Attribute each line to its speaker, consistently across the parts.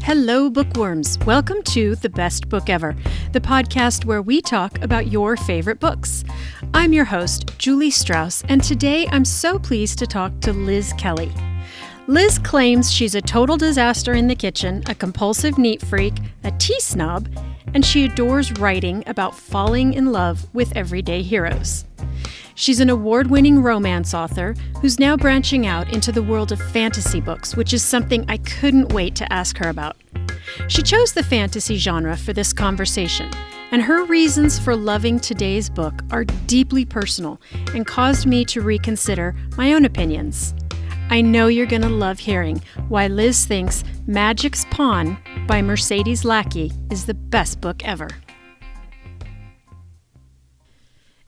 Speaker 1: Hello, bookworms. Welcome to The Best Book Ever, the podcast where we talk about your favorite books. I'm your host, Julie Strauss, and today I'm so pleased to talk to Lyz Kelley. Lyz claims she's a total disaster in the kitchen, a compulsive neat freak, a tea snob, and she adores writing about falling in love with everyday heroes. She's an award-winning romance author who's now branching out into the world of fantasy books, which is something I couldn't wait to ask her about. She chose the fantasy genre for this conversation, and her reasons for loving today's book are deeply personal and caused me to reconsider my own opinions. I know you're going to love hearing why Lyz thinks Magic's Pawn by Mercedes Lackey is the best book ever.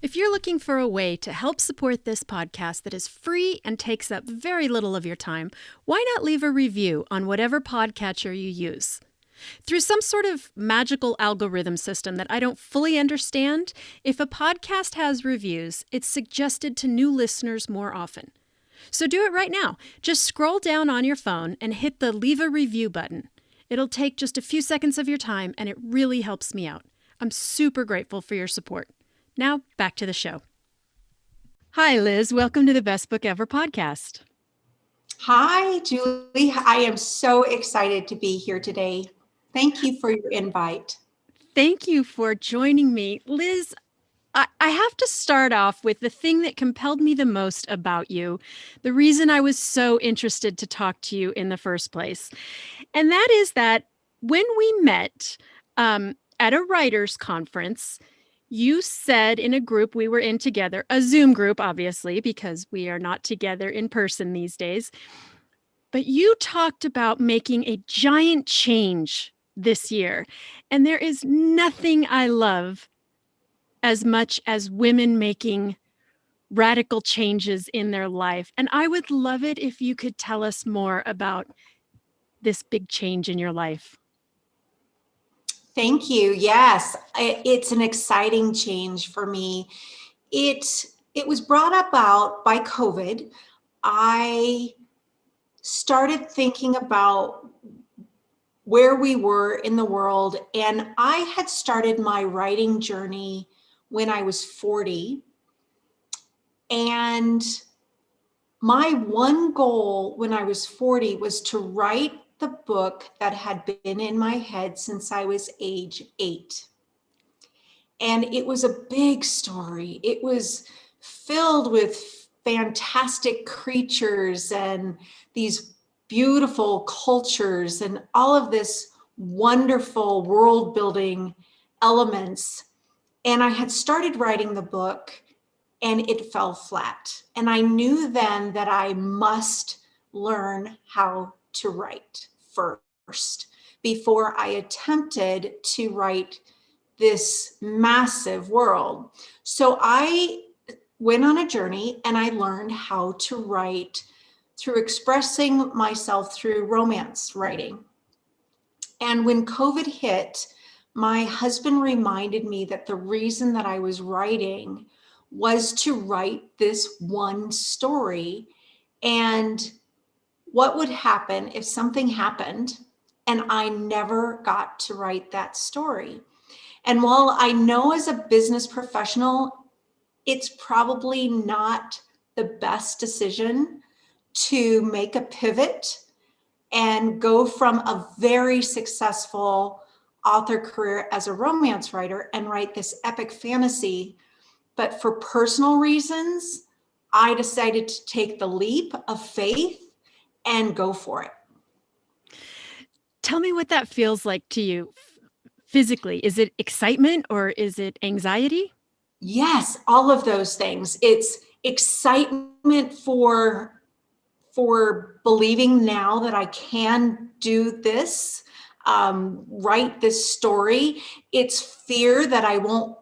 Speaker 1: If you're looking for a way to help support this podcast that is free and takes up very little of your time, why not leave a review on whatever podcatcher you use? Through some sort of magical algorithm system that I don't fully understand, if a podcast has reviews, it's suggested to new listeners more often. So do it right now. Just scroll down on your phone and hit the Leave a Review button. It'll take just a few seconds of your time, and it really helps me out. I'm super grateful for your support. Now, back to the show. Hi, Lyz. Welcome to the Best Book Ever podcast.
Speaker 2: Hi, Julie. I am so excited to be here today. Thank you for your invite.
Speaker 1: Thank you for joining me. Lyz, I have to start off with the thing that compelled me the most about you, the reason I was so interested to talk to you in the first place. And that is that when we met at a writers' conference, you said in a group we were in together, a Zoom group, obviously, because we are not together in person these days, but you talked about making a giant change this year. And there is nothing I love as much as women making radical changes in their life. And I would love it if you could tell us more about this big change in your life.
Speaker 2: Thank you. Yes, it's an exciting change for me. It was brought about by COVID. I started thinking about where we were in the world, and I had started my writing journey when I was 40. And my one goal when I was 40 was to write the book that had been in my head since I was age 8. And it was a big story. It was filled with fantastic creatures and these beautiful cultures and all of this wonderful world building elements. And I had started writing the book and it fell flat. And I knew then that I must learn how to write first before I attempted to write this massive world. So I went on a journey and I learned how to write through expressing myself through romance writing. And when COVID hit, my husband reminded me that the reason that I was writing was to write this one story, and what would happen if something happened and I never got to write that story. And while I know as a business professional, it's probably not the best decision to make a pivot and go from a very successful author career as a romance writer and write this epic fantasy. But for personal reasons, I decided to take the leap of faith and go for it.
Speaker 1: Tell me what that feels like to you physically. Is it excitement or is it anxiety?
Speaker 2: Yes, all of those things. It's excitement for believing now that I can do this, write this story. It's fear that I won't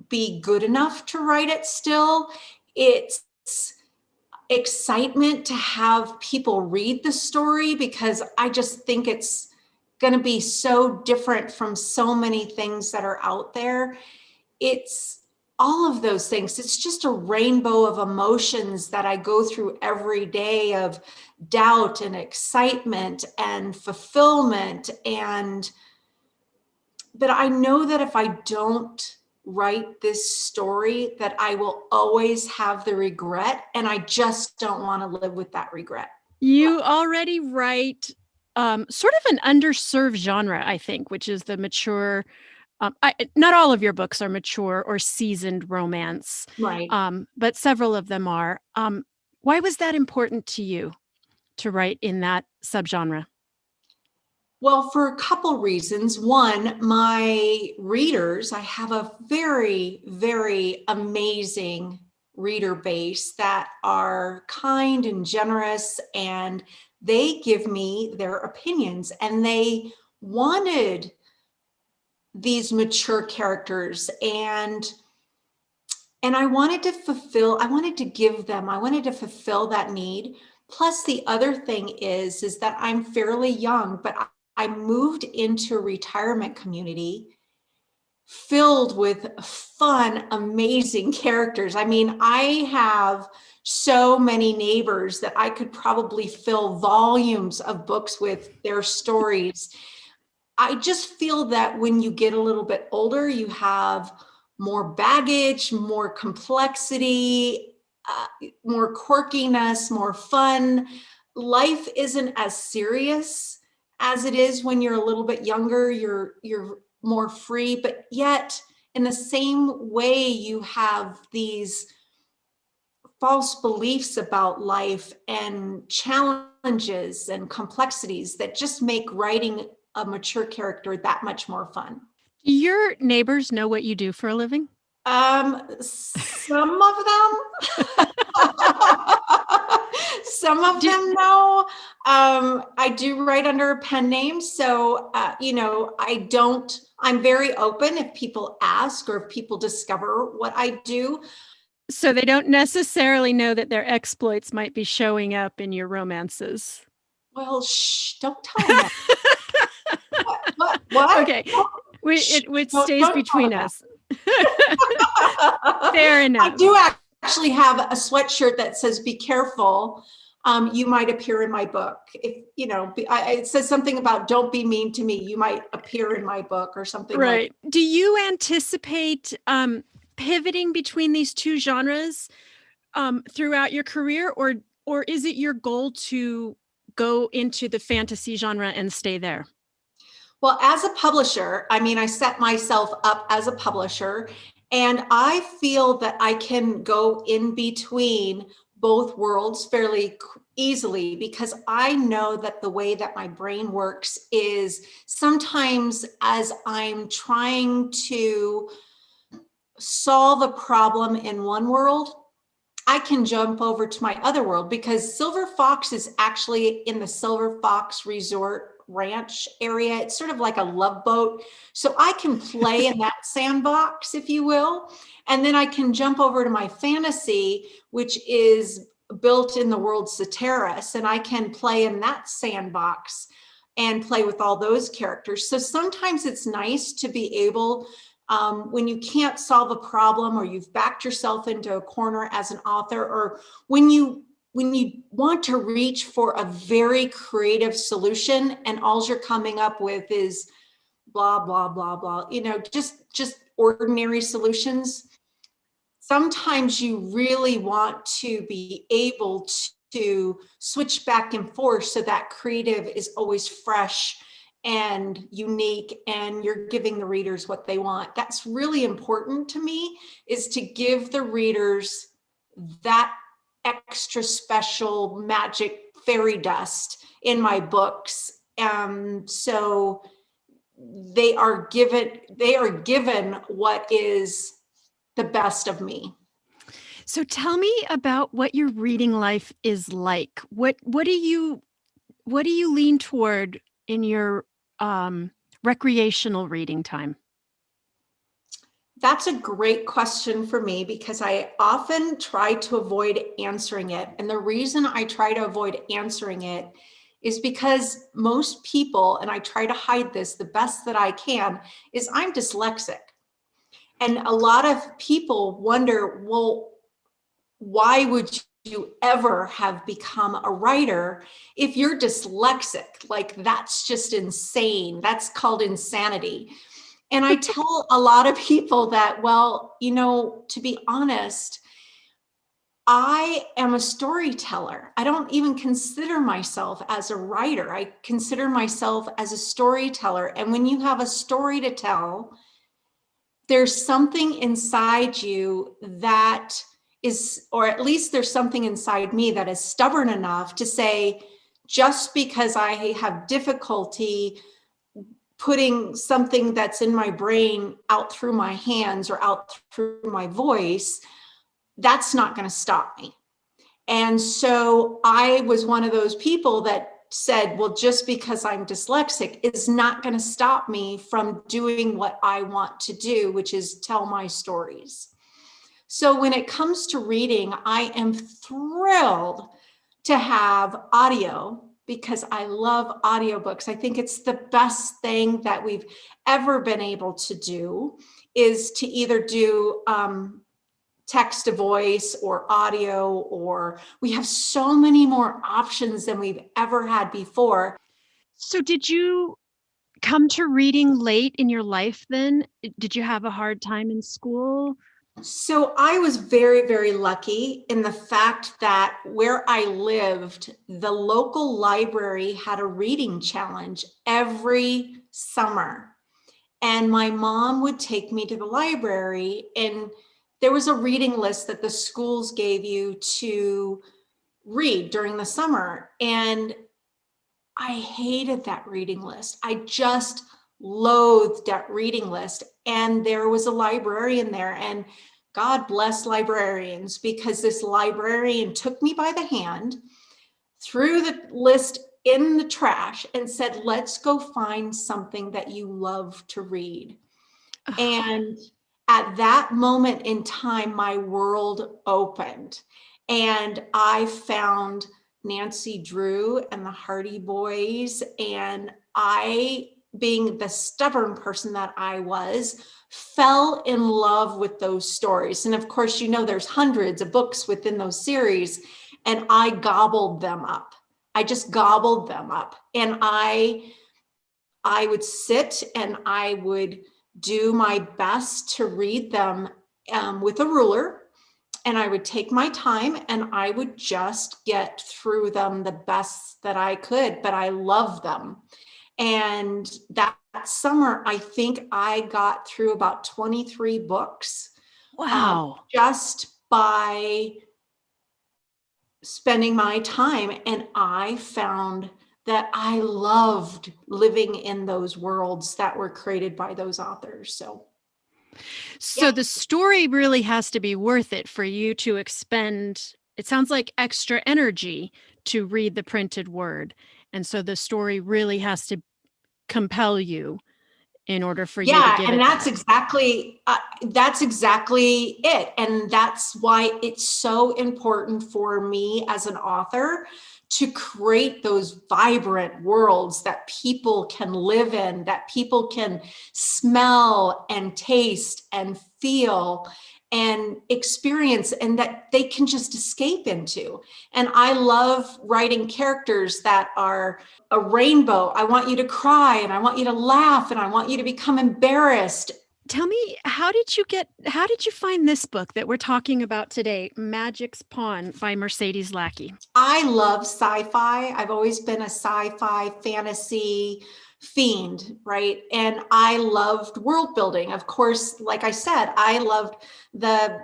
Speaker 2: be good enough to write it still. It's excitement to have people read the story because I just think it's going to be so different from so many things that are out there. It's all of those things. It's just a rainbow of emotions that I go through every day, of doubt and excitement and fulfillment. But I know that if I don't write this story, that I will always have the regret, and I just don't want to live with that regret.
Speaker 1: You already write sort of an underserved genre, I think, which is the mature. Not all of your books are mature or seasoned romance,
Speaker 2: Right.
Speaker 1: but several of them are. Why was that important to you to write in that subgenre?
Speaker 2: Well, for a couple reasons. One, my readers, I have a very, very amazing reader base that are kind and generous, and they give me their opinions, and they wanted these mature characters, and I wanted to fulfill that need. Plus, the other thing is that I'm fairly young, but I moved into a retirement community filled with fun, amazing characters. I mean, I have so many neighbors that I could probably fill volumes of books with their stories. I just feel that when you get a little bit older, you have more baggage, more complexity, more quirkiness, more fun. Life isn't as serious as it is when you're a little bit younger. You're more free, but yet in the same way, you have these false beliefs about life and challenges and complexities that just make writing a mature character that much more fun.
Speaker 1: Do your neighbors know what you do for a living?
Speaker 2: Some of them, some of them know. I do write under a pen name, so I'm very open if people ask or if people discover what I do.
Speaker 1: So they don't necessarily know that their exploits might be showing up in your romances.
Speaker 2: Well, shh, don't tell them that. What?
Speaker 1: Okay. It
Speaker 2: Don't
Speaker 1: stays between us. Fair enough.
Speaker 2: I do actually have a sweatshirt that says, "Be careful. You might appear in my book." If it says something about "Don't be mean to me. You might appear in my book," or something.
Speaker 1: Right. Do you anticipate pivoting between these two genres throughout your career, or is it your goal to go into the fantasy genre and stay there?
Speaker 2: Well, as a publisher, I mean, I set myself up as a publisher, and I feel that I can go in between both worlds fairly easily, because I know that the way that my brain works is sometimes as I'm trying to solve a problem in one world, I can jump over to my other world, because Silver Fox is actually in the Silver Fox Resort Ranch area. It's sort of like a Love Boat. So I can play in that sandbox, if you will. And then I can jump over to my fantasy, which is built in the world Soteris, and I can play in that sandbox and play with all those characters. So sometimes it's nice to be able, when you can't solve a problem, or you've backed yourself into a corner as an author, or when you want to reach for a very creative solution and all you're coming up with is blah, blah, blah, blah, just ordinary solutions. Sometimes you really want to be able to switch back and forth so that creative is always fresh and unique, and you're giving the readers what they want. That's really important to me, is to give the readers that extra special magic fairy dust in my books. So they are given what is the best of me.
Speaker 1: So tell me about what your reading life is like. What do you lean toward in your recreational reading time?
Speaker 2: That's a great question for me, because I often try to avoid answering it. And the reason I try to avoid answering it is because most people, and I try to hide this the best that I can, is I'm dyslexic. And a lot of people wonder, well, why would you ever have become a writer if you're dyslexic? Like, that's just insane. That's called insanity. And I tell a lot of people that, well, to be honest, I am a storyteller. I don't even consider myself as a writer. I consider myself as a storyteller. And when you have a story to tell, there's something inside you that is, or at least there's something inside me that is stubborn enough to say, just because I have difficulty putting something that's in my brain out through my hands or out through my voice, that's not going to stop me. And so I was one of those people that said, well, just because I'm dyslexic is not going to stop me from doing what I want to do, which is tell my stories. So when it comes to reading, I am thrilled to have audio because I love audiobooks. I think it's the best thing that we've ever been able to do, is to either do text to voice or audio, or we have so many more options than we've ever had before.
Speaker 1: So did you come to reading late in your life then? Did you have a hard time in school?
Speaker 2: So I was very, very lucky in the fact that where I lived, the local library had a reading challenge every summer. And my mom would take me to the library, and there was a reading list that the schools gave you to read during the summer. And I hated that reading list. I just loathed that reading list. And there was a librarian there, and God bless librarians, because this librarian took me by the hand, threw the list in the trash, and said, let's go find something that you love to read. And at that moment in time, my world opened, and I found Nancy Drew and the Hardy Boys. And I, being the stubborn person that I was, fell in love with those stories. And of course, there's hundreds of books within those series, and I gobbled them up. I just gobbled them up. And I would sit and I would do my best to read them with a ruler. And I would take my time and I would just get through them the best that I could, but I love them. And that summer, I think I got through about 23 books.
Speaker 1: Wow.
Speaker 2: Just by spending my time. And I found that I loved living in those worlds that were created by those authors. So yeah.
Speaker 1: The story really has to be worth it for you to expend, it sounds like, extra energy to read the printed word. And so the story really has to compel you in order for you to give
Speaker 2: and
Speaker 1: it
Speaker 2: that's
Speaker 1: that.
Speaker 2: exactly it. And that's why it's so important for me as an author to create those vibrant worlds that people can live in, that people can smell and taste and feel and experience, and that they can just escape into. And I love writing characters that are a rainbow. I want you to cry, and I want you to laugh, and I want you to become embarrassed.
Speaker 1: Tell me, how did you find this book that we're talking about today, Magic's Pawn by Mercedes Lackey?
Speaker 2: I love sci-fi. I've always been a sci-fi fantasy fiend, right? And I loved world building. Of course, like I said, I loved the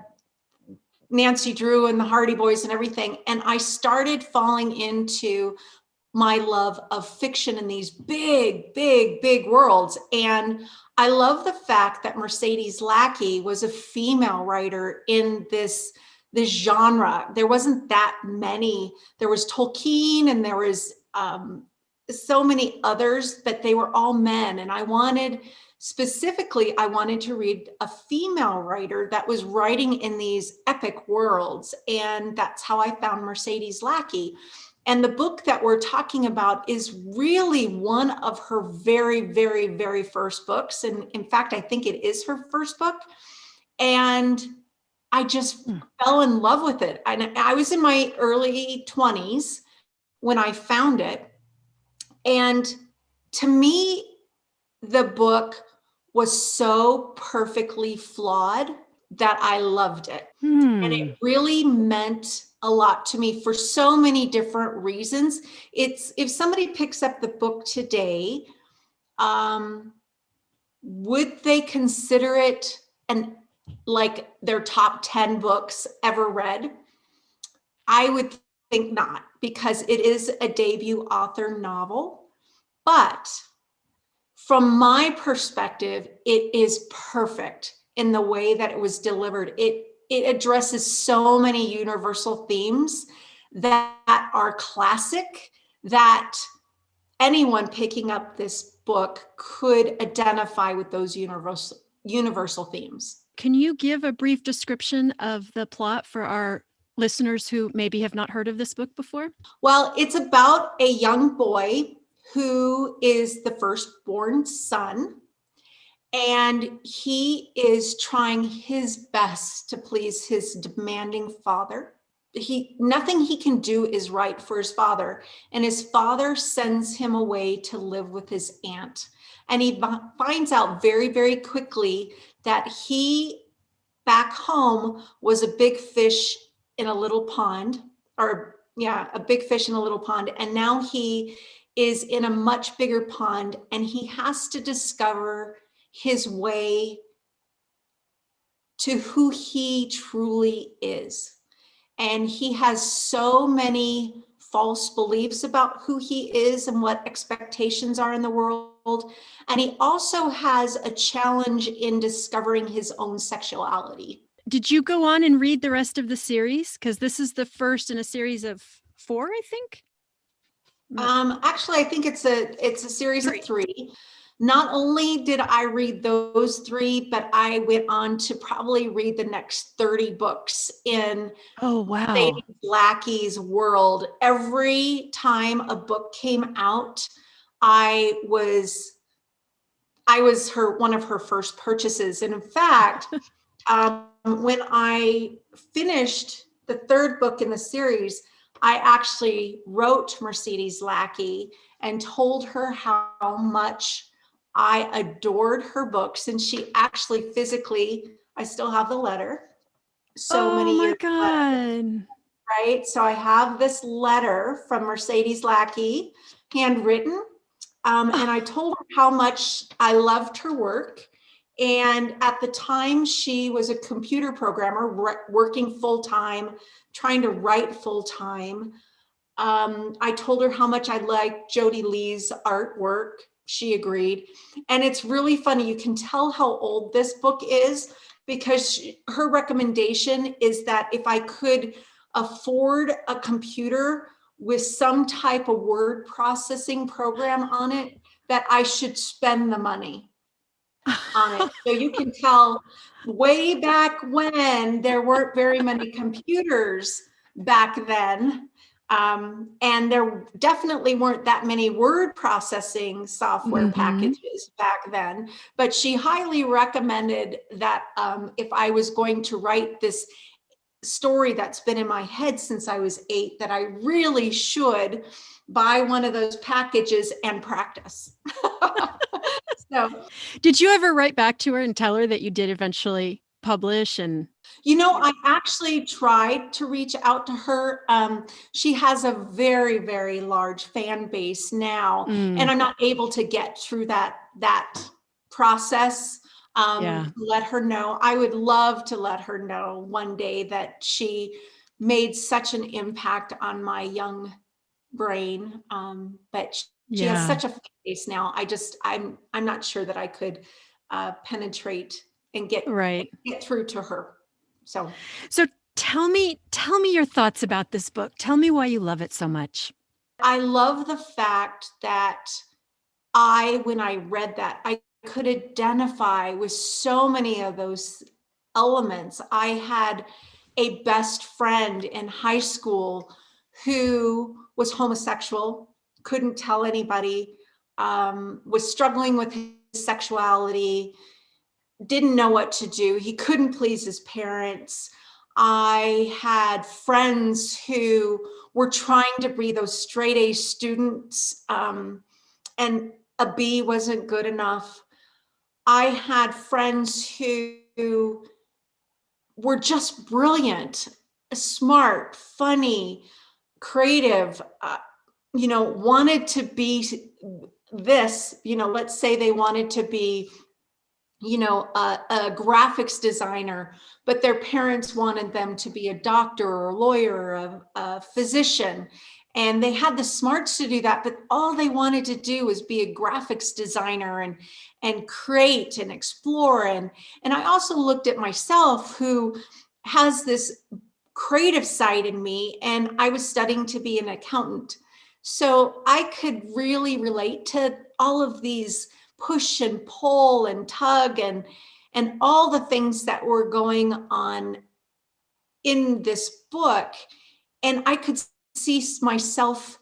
Speaker 2: Nancy Drew and the Hardy Boys and everything. And I started falling into my love of fiction in these big, big, big worlds. And I love the fact that Mercedes Lackey was a female writer in this genre. There wasn't that many. There was Tolkien, and there was so many others, but they were all men. And I wanted to read a female writer that was writing in these epic worlds. And that's how I found Mercedes Lackey. And the book that we're talking about is really one of her very, very, very first books. And in fact, I think it is her first book. And I just fell in love with it. And I was in my early 20s when I found it. And to me, the book was so perfectly flawed that I loved it. And it really meant a lot to me for so many different reasons. If somebody picks up the book today, would they consider it like their top 10 books ever read? I would think not, because it is a debut author novel. But from my perspective, it is perfect in the way that it was delivered. It addresses so many universal themes that are classic, that anyone picking up this book could identify with those universal themes.
Speaker 1: Can you give a brief description of the plot for our listeners who maybe have not heard of this book before?
Speaker 2: Well, it's about a young boy who is the firstborn son, and he is trying his best to please his demanding father. Nothing he can do is right for his father, and his father sends him away to live with his aunt. And he finds out very, very quickly that he back home was a big fish in a little pond, a big fish in a little pond. And now he is in a much bigger pond, and he has to discover his way to who he truly is. And he has so many false beliefs about who he is and what expectations are in the world. And he also has a challenge in discovering his own sexuality.
Speaker 1: Did you go on and read the rest of the series? Because this is the first in a series of 4, I think.
Speaker 2: Actually, I think it's a series of 3. Not only did I read those 3, but I went on to probably read the next 30 books in Lackey's world. Every time a book came out, I was one of her first purchases. And in fact, when I finished the 3rd book in the series, I actually wrote Mercedes Lackey and told her how much I adored her books. And she actually physically, I still have the letter. Many years later, right? So I have this letter from Mercedes Lackey, handwritten. And I told her how much I loved her work. And at the time, she was a computer programmer working full-time, trying to write full-time. I told her how much I liked Jody Lee's artwork. She agreed. And it's really funny. You can tell how old this book is because her recommendation is that if I could afford a computer with some type of word processing program on it, that I should spend the money on it. So you can tell way back when there weren't very many computers back then. And there definitely weren't that many word processing software packages back then. But she highly recommended that if I was going to write this story that's been in my head since I was 8, that I really should buy one of those packages and practice. So,
Speaker 1: did you ever write back to her and tell her that you did eventually publish? And
Speaker 2: I actually tried to reach out to her. She has a very, very large fan base now, and I'm not able to get through that process. Let her know. I would love to let her know one day that she made such an impact on my young brain. But she has such a fan base now. I'm not sure that I could penetrate and get through to her. So
Speaker 1: tell me your thoughts about this book. Tell me why you love it so much.
Speaker 2: I love the fact that when I read that, I could identify with so many of those elements. I had a best friend in high school who was homosexual, couldn't tell anybody, was struggling with his sexuality, didn't know what to do. He couldn't please his parents. I had friends who were trying to be those straight A students, and a B wasn't good enough. I had friends who were just brilliant, smart, funny, creative, wanted to be this, let's say they wanted to be, a graphics designer, but their parents wanted them to be a doctor or a lawyer or a physician. And they had the smarts to do that, but all they wanted to do was be a graphics designer and create and explore. And I also looked at myself, who has this creative side in me, and I was studying to be an accountant. So I could really relate to all of these push and pull and tug and all the things that were going on in this book. And I could see myself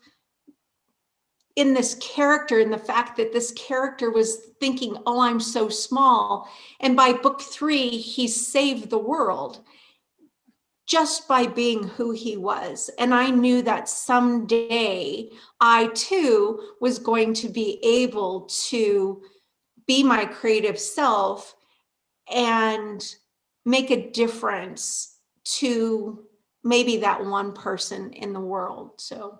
Speaker 2: in this character, in the fact that this character was thinking, oh, I'm so small. And by book 3, he saved the world just by being who he was. And I knew that someday I too was going to be able to be my creative self and make a difference to maybe that one person in the world. So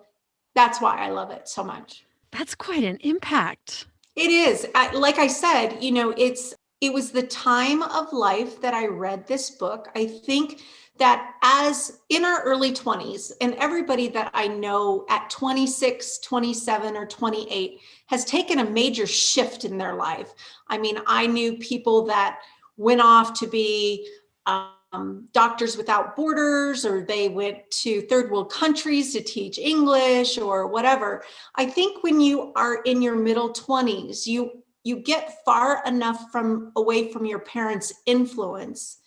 Speaker 2: that's why I love it so much.
Speaker 1: That's quite an impact.
Speaker 2: It is. Like I said, it was the time of life that I read this book. I think that as in our early 20s, and everybody that I know at 26, 27, or 28 has taken a major shift in their life. I mean, I knew people that went off to be Doctors Without Borders, or they went to third world countries to teach English or whatever. I think when you are in your middle 20s, you get far enough away from your parents' influence,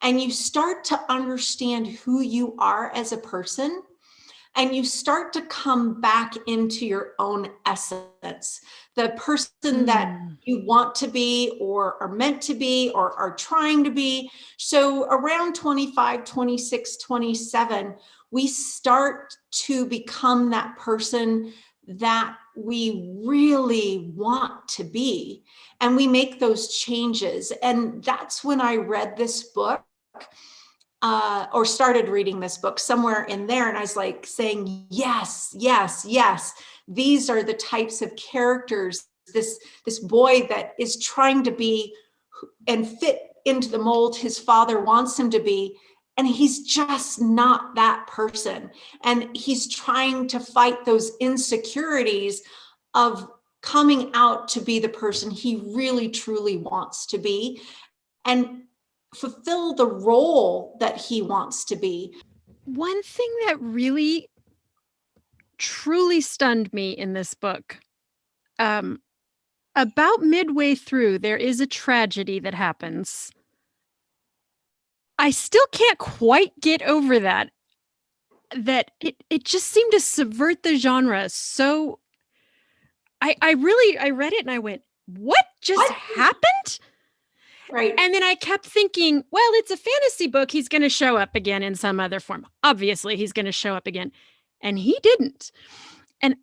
Speaker 2: and you start to understand who you are as a person, and you start to come back into your own essence, the person that you want to be or are meant to be or are trying to be. So around 25, 26, 27, we start to become that person that we really want to be. And we make those changes. And that's when I read this book. Or started reading this book somewhere in there. And I was like saying, yes, yes, yes. These are the types of characters, this boy that is trying to be and fit into the mold his father wants him to be. And he's just not that person. And he's trying to fight those insecurities of coming out to be the person he really, truly wants to be, and fulfill the role that he wants to be.
Speaker 1: One thing that really truly stunned me in this book, about midway through, there is a tragedy that happens. I still can't quite get over that it just seemed to subvert the genre. So I read it and I went, what just happened?
Speaker 2: Right.
Speaker 1: And then I kept thinking, well, it's a fantasy book. He's going to show up again in some other form. Obviously, he's going to show up again. And he didn't. And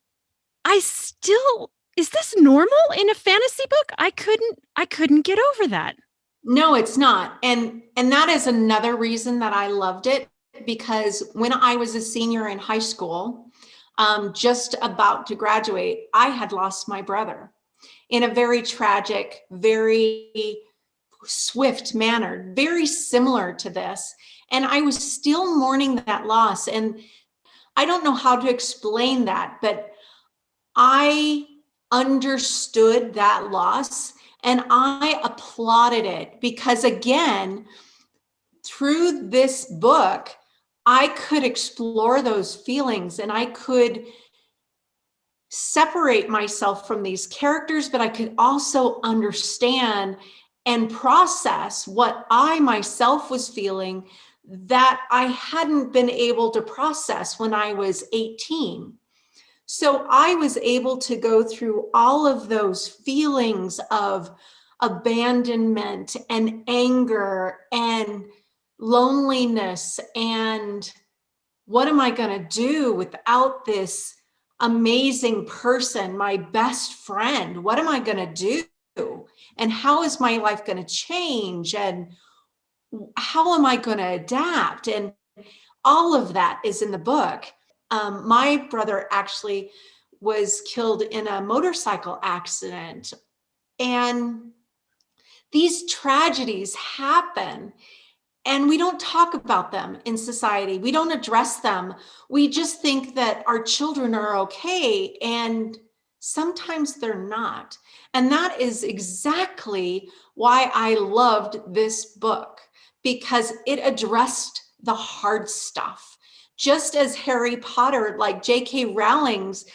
Speaker 1: is this normal in a fantasy book? I couldn't get over that.
Speaker 2: No, it's not. And that is another reason that I loved it, because when I was a senior in high school, just about to graduate, I had lost my brother in a very tragic, very swift manner, very similar to this. And I was still mourning that loss. And I don't know how to explain that, but I understood that loss and I applauded it, because again, through this book, I could explore those feelings and I could separate myself from these characters, but I could also understand and process what I myself was feeling that I hadn't been able to process when I was 18. So I was able to go through all of those feelings of abandonment and anger and loneliness and what am I going to do without this amazing person, my best friend? What am I going to do? And how is my life going to change? And how am I going to adapt? And all of that is in the book. My brother actually was killed in a motorcycle accident. And these tragedies happen. And we don't talk about them in society. We don't address them. We just think that our children are okay. And sometimes they're not. And that is exactly why I loved this book, because it addressed the hard stuff. Just as Harry Potter, like J.K. Rowling's,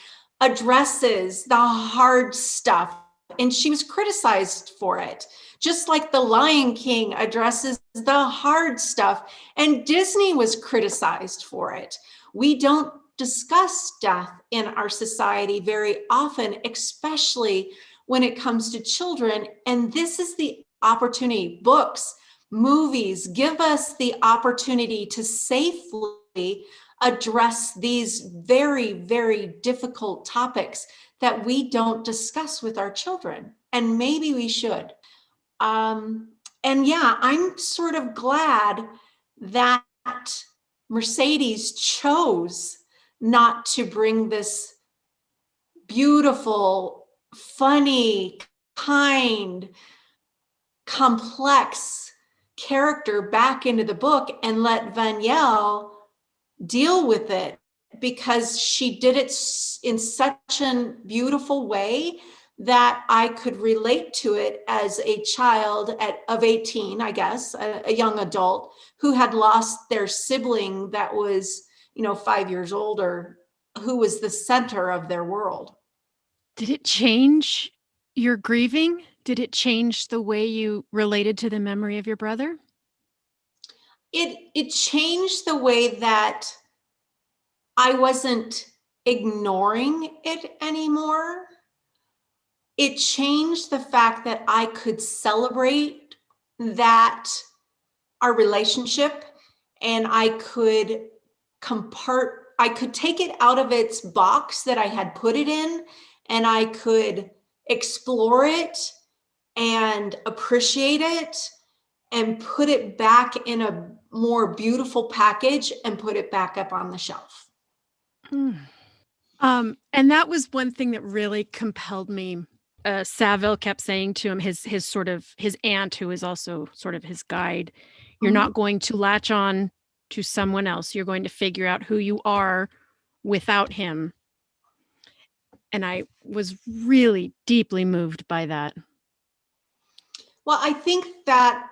Speaker 2: addresses the hard stuff. And she was criticized for it. Just like The Lion King addresses the hard stuff, and Disney was criticized for it. We don't discuss death in our society very often, especially when it comes to children. And this is the opportunity. Books, movies give us the opportunity to safely address these very, very difficult topics that we don't discuss with our children. And maybe we should. And yeah, I'm sort of glad that Mercedes chose not to bring this beautiful, funny, kind, complex character back into the book and let Vanielle deal with it, because she did it in such a beautiful way that I could relate to it as a child of 18, I guess, a young adult who had lost their sibling that was, 5 years older, who was the center of their world.
Speaker 1: Did it change your grieving? Did it change the way you related to the memory of your brother?
Speaker 2: It changed the way that I wasn't ignoring it anymore. It changed the fact that I could celebrate that our relationship, and I could take it out of its box that I had put it in, and I could explore it and appreciate it and put it back in a more beautiful package and put it back up on the shelf.
Speaker 1: And that was one thing that really compelled me. Saville kept saying to him, his aunt, who is also sort of his guide, you're not going to latch on to someone else. You're going to figure out who you are without him. And I was really deeply moved by that.
Speaker 2: Well, I think that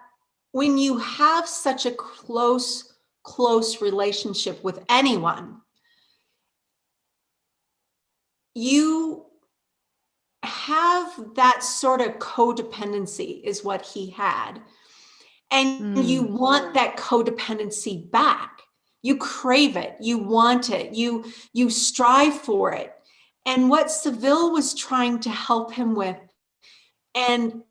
Speaker 2: when you have such a close relationship with anyone, you have that sort of codependency is what he had. And you want that codependency back. You crave it. You want it. You strive for it. And what Saville was trying to help him with, and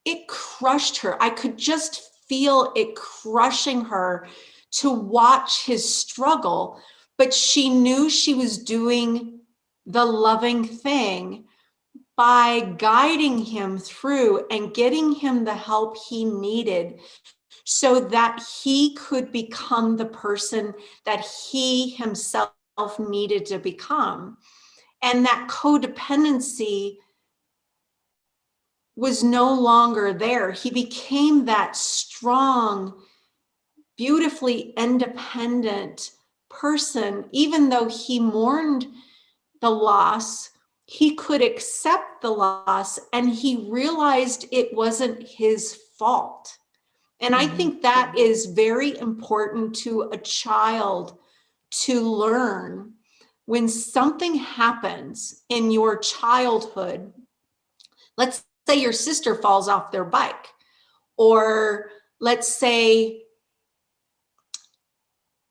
Speaker 2: it crushed her. I could just feel it crushing her to watch his struggle, but she knew she was doing the loving thing by guiding him through and getting him the help he needed so that he could become the person that he himself needed to become. And that codependency was no longer there. He became that strong, beautifully independent person. Even though he mourned the loss, he could accept the loss, and he realized it wasn't his fault. And I think that is very important to a child to learn. When something happens in your childhood, let's say your sister falls off their bike, or let's say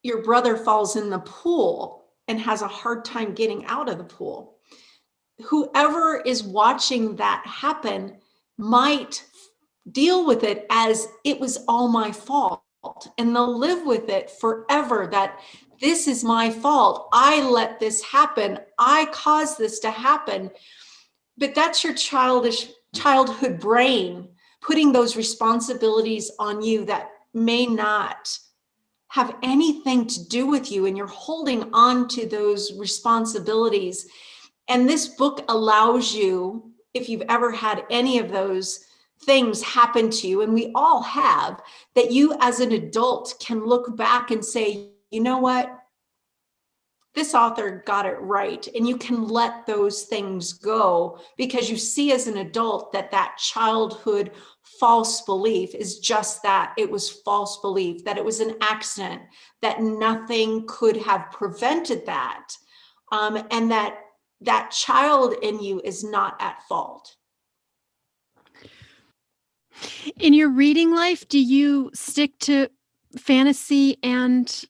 Speaker 2: your brother falls in the pool and has a hard time getting out of the pool. Whoever is watching that happen might deal with it as it was all my fault, and they'll live with it forever, that this is my fault. I let this happen. I caused this to happen. But that's your childhood brain putting those responsibilities on you that may not have anything to do with you, and you're holding on to those responsibilities. And this book allows you, if you've ever had any of those things happen to you, and we all have, that you as an adult can look back and say, you know what? This author got it right. And you can let those things go, because you see as an adult that childhood false belief is just that. It was false belief, that it was an accident, that nothing could have prevented that. And that child in you is not at fault.
Speaker 1: In your reading life, do you stick to fantasy and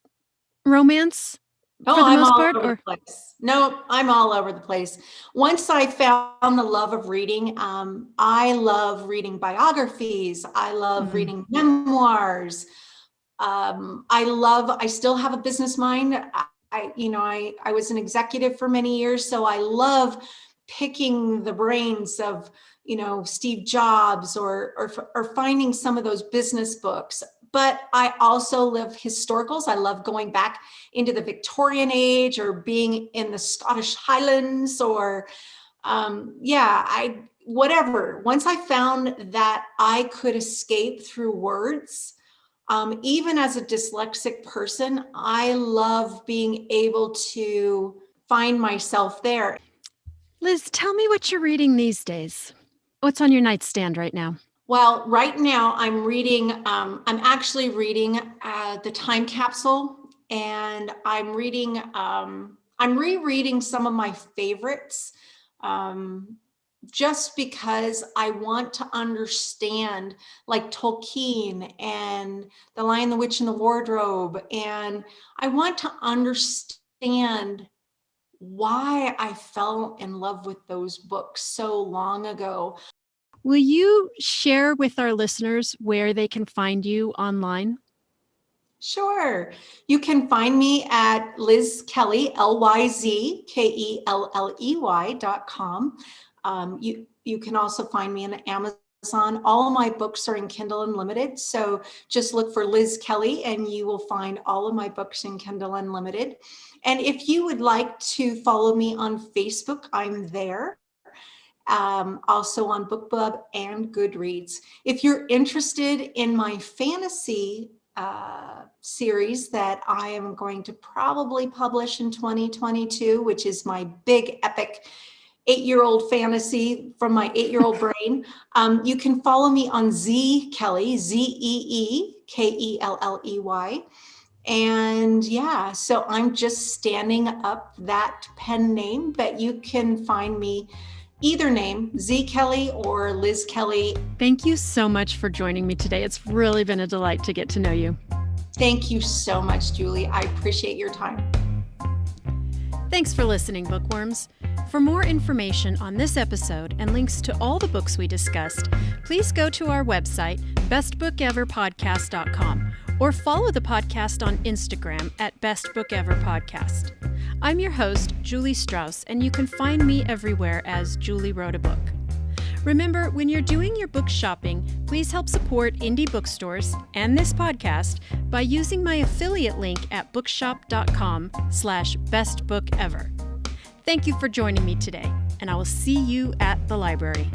Speaker 1: romance?
Speaker 2: Oh, I'm all over the place. No, I'm all over the place. Once I found the love of reading, I love reading biographies. I love reading memoirs. I still have a business mind. I was an executive for many years, so I love picking the brains of, Steve Jobs or finding some of those business books. But I also love historicals. I love going back into the Victorian age, or being in the Scottish Highlands, or whatever. Once I found that I could escape through words, even as a dyslexic person, I love being able to find myself there.
Speaker 1: Lyz, tell me what you're reading these days. What's on your nightstand right now?
Speaker 2: Well, right now I'm actually reading The Time Capsule, and I'm rereading some of my favorites, just because I want to understand, like Tolkien and The Lion, the Witch, and the Wardrobe, and I want to understand why I fell in love with those books so long ago.
Speaker 1: Will you share with our listeners where they can find you online?
Speaker 2: Sure. You can find me at Lyz Kelley, LyzKelley.com. You can also find me on Amazon. All of my books are in Kindle Unlimited. So just look for Lyz Kelley and you will find all of my books in Kindle Unlimited. And if you would like to follow me on Facebook, I'm there. Also on BookBub and Goodreads. If you're interested in my fantasy series that I am going to probably publish in 2022, which is my big epic 8-year-old fantasy from my 8-year-old brain, you can follow me on Z Kelley, ZeeKelley. And so I'm just standing up that pen name, but you can find me either name, Z Kelley or Lyz Kelley.
Speaker 1: Thank you so much for joining me today. It's really been a delight to get to know you.
Speaker 2: Thank you so much, Julie. I appreciate your time.
Speaker 1: Thanks for listening, bookworms. For more information on this episode and links to all the books we discussed, please go to our website, bestbookeverpodcast.com, or follow the podcast on Instagram at bestbookeverpodcast. I'm your host, Julie Strauss, and you can find me everywhere as Julie Wrote a Book. Remember, when you're doing your book shopping, please help support indie bookstores and this podcast by using my affiliate link at bookshop.com/bestbookever. Thank you for joining me today, and I will see you at the library.